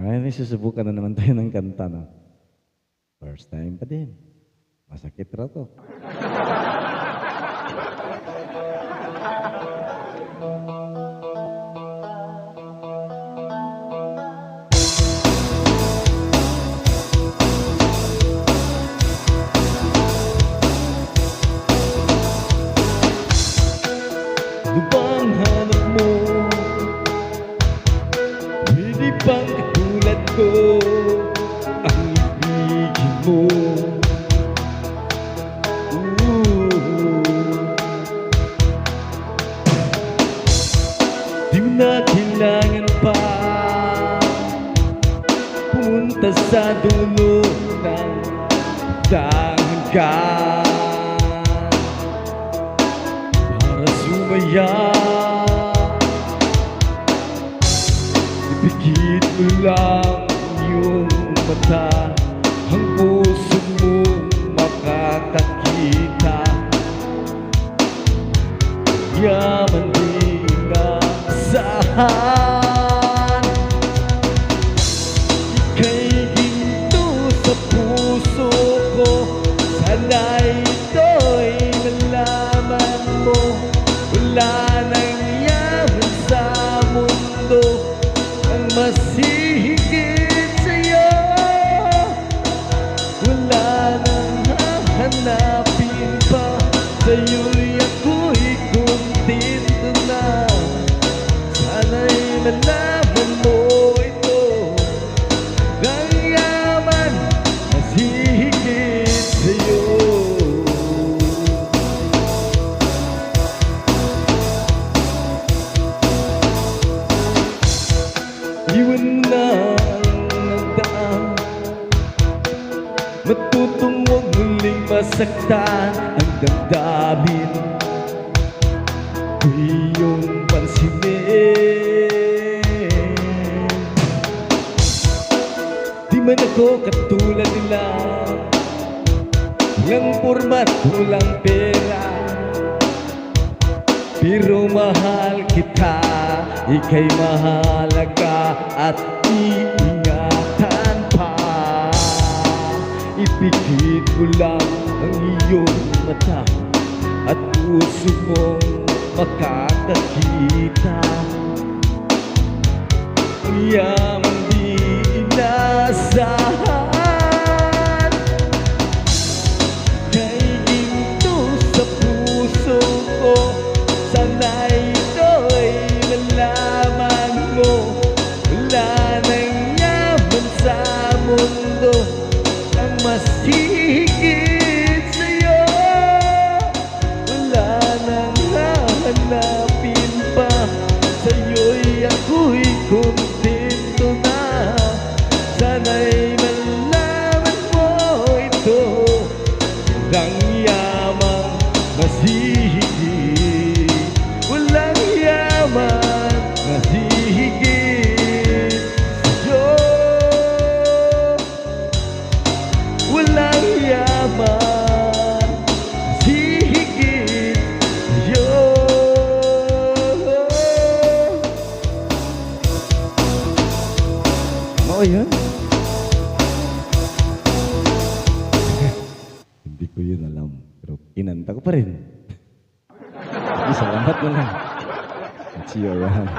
Ay, may susubukan na naman tayo ng kanta, no? First time pa din. Masakit raw to. Ano bang hanap mo? Hindi bang katulad ko ang ibigin mo? Di mo na kailangan pa pumunta sa dulo ng dagat para sumaya. Ipikit mo lang iyong mata, ang puso mo makakakita. Yaman di naasahan, ika'y ginto sa puso ko. Sana ito'y nalaman mo, wala nang yaman sa mundo ang mas hihigit sa'yo. Wala nang hahanapin pa, sa'yo'y ako'y kontento na. Sana'y malaman mo ito, ang yaman mas hihigit sa'yo. Iwan na ang daan, matutong huwag muling masaktan ang damdamin ko iyong pansinin. Di man ako katulad nila, walang porma at walang pera, pero mahal kita, ika'y mahalaga at iingatan pa. Ipikit mo lang ang iyong mata at puso mong makakakita. Ang yamang di inasahan, kay ginto sa puso ko. Sana ito'y nalaman mo, wala nang yaman sa mundo ang mas hihigit sa'yo. Wala nang hahanapin pa, sa'yo'y ako'y kontento na. Sana'y malaman mo ito, ang yaman mas hihigit. Walang yaman mas hihigit sa'yo. Walang yaman mas hihigit sa'yo. Oo, yun. Hindi ko yun alam, pero inanta ko pa rin. Salamat na lang. See you around.